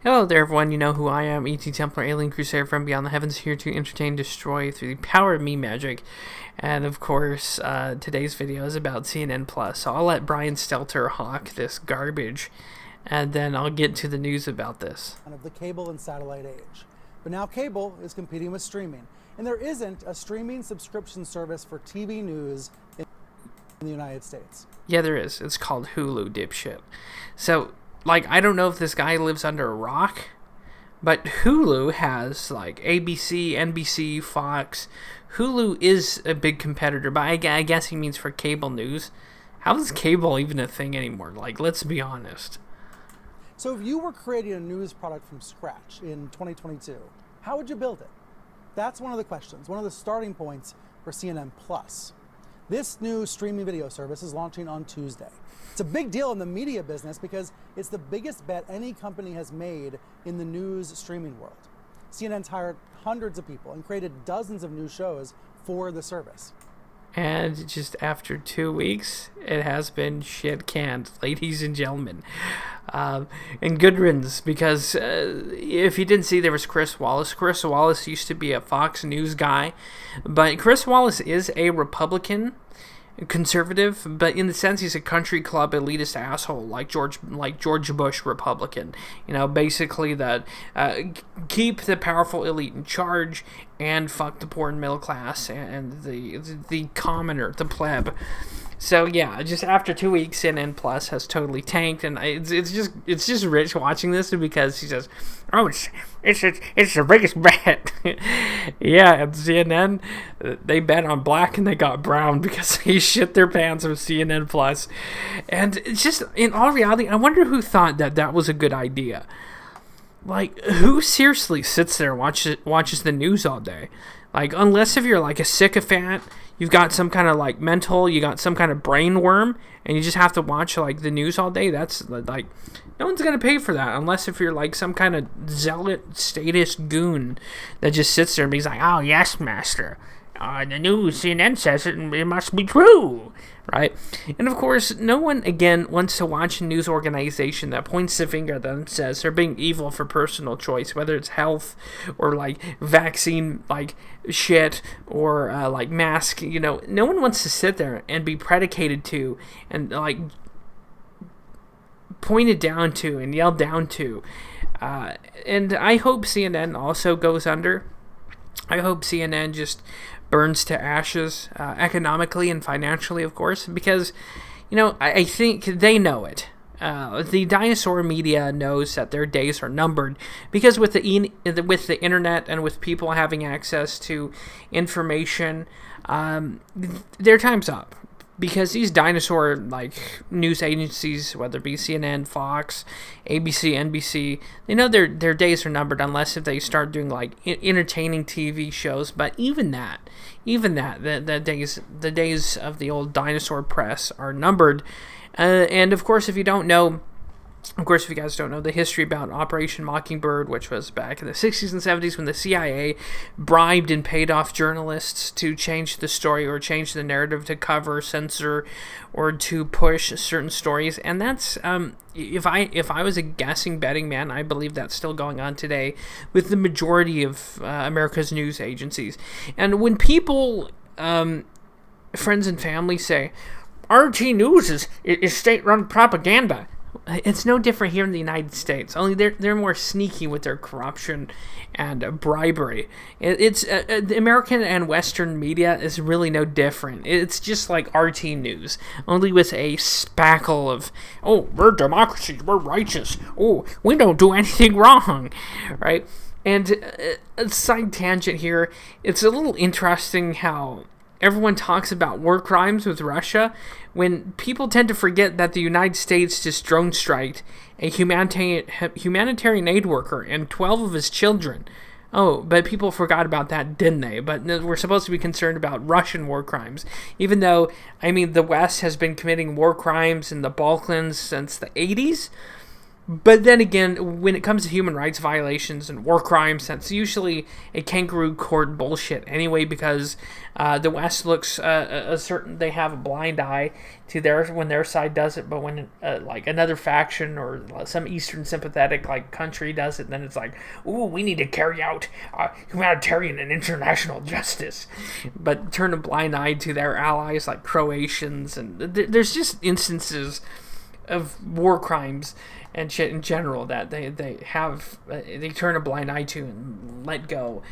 Hello there, everyone. You know who I am, E.T. Templar, Alien Crusader from Beyond the Heavens, here to entertain, destroy through the power of me magic. And of course, today's video is about CNN Plus. So I'll let Brian Stelter hawk this garbage, and then I'll get to the news about this. Of the cable and satellite age. But now cable is competing with streaming. And there isn't a streaming subscription service for TV news in the United States. Yeah, there is. It's called Hulu, dipshit. So, I don't know if this guy lives under a rock, but Hulu has, ABC, NBC, Fox. Hulu is a big competitor, but I guess he means for cable news. How is cable even a thing anymore? Let's be honest. So if you were creating a news product from scratch in 2022, how would you build it? That's one of the questions, one of the starting points for CNN Plus. This new streaming video service is launching on Tuesday. It's a big deal in the media business because it's the biggest bet any company has made in the news streaming world. CNN's hired hundreds of people and created dozens of new shows for the service. And just after 2 weeks, it has been shit canned, ladies and gentlemen. And good riddance, because if you didn't see, there was Chris Wallace. Chris Wallace used to be a Fox News guy, but Chris Wallace is a Republican, conservative, but in the sense he's a country club elitist asshole, like George Bush Republican. Basically that keep the powerful elite in charge and fuck the poor and middle class and the commoner, the pleb. So yeah, just after 2 weeks, CNN Plus has totally tanked, and it's just rich watching this because he says, "Oh, it's the biggest bet." Yeah, and CNN, they bet on black and they got brown because he shit their pants with CNN Plus, and it's just, in all reality, I wonder who thought that was a good idea. Who seriously sits there and watches the news all day? Unless if you're a sycophant, you've got some kind of mental, you got some kind of brain worm, and you just have to watch the news all day. That's no one's gonna pay for that unless if you're some kind of zealot statist goon that just sits there and he's like, "Oh yes, master. The news, CNN says it, and it must be true," right? And of course, no one, again, wants to watch a news organization that points the finger at them and says they're being evil for personal choice, whether it's health or vaccine shit or mask. No one wants to sit there and be predicated to and pointed down to and yelled down to. And I hope CNN also goes under. I hope CNN just burns to ashes, economically and financially, of course, because, I think they know it. The dinosaur media knows that their days are numbered because with the internet and with people having access to information, their time's up. Because these dinosaur news agencies, whether it be CNN, Fox, ABC, NBC, they know their days are numbered unless if they start doing entertaining TV shows. But even that, the days of the old dinosaur press are numbered. And of course, if you guys don't know the history about Operation Mockingbird, which was back in the 60s and 70s when the CIA bribed and paid off journalists to change the story or change the narrative to cover, censor, or to push certain stories. And that's, if I was a guessing betting man, I believe that's still going on today with the majority of America's news agencies. And when people, friends and family say, RT News is state-run propaganda, it's no different here in the United States. Only they're more sneaky with their corruption and bribery. It's the American and Western media is really no different. It's just like RT News, only with a spackle of, "Oh, we're democracy, we're righteous. Oh, we don't do anything wrong," right? And a side tangent here. It's a little interesting how everyone talks about war crimes with Russia when people tend to forget that the United States just drone striked a humanitarian aid worker and 12 of his children. Oh, but people forgot about that, didn't they? But we're supposed to be concerned about Russian war crimes, even though, the West has been committing war crimes in the Balkans since the 80s. But then again, when it comes to human rights violations and war crimes, that's usually a kangaroo court bullshit anyway, because the West looks a certain, they have a blind eye to theirs when their side does it, but when like another faction or some Eastern sympathetic like country does it, then it's like, ooh, we need to carry out humanitarian and international justice, but turn a blind eye to their allies like Croatians, and there's just instances of war crimes and shit in general that they turn a blind eye to and let go.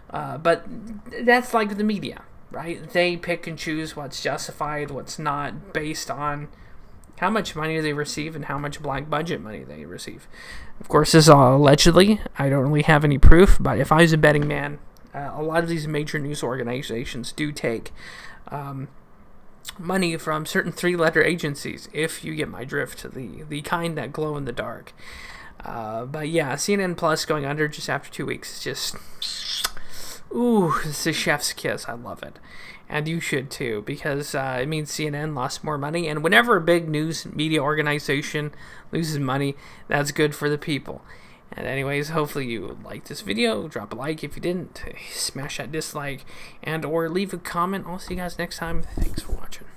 But that's like the media, right? They pick and choose what's justified, what's not, based on how much money they receive and how much black budget money they receive. Of course, this is all allegedly. I don't really have any proof, but if I was a betting man, a lot of these major news organizations do take money from certain three-letter agencies, if you get my drift, the kind that glow in the dark. But yeah, CNN Plus going under just after 2 weeks is just, ooh, it's a chef's kiss. I love it. And you should too, because it means CNN lost more money, and whenever a big news media organization loses money, that's good for the people. And anyways, hopefully you liked this video. Drop a like if you didn't. Smash that dislike. And or leave a comment. I'll see you guys next time. Thanks for watching.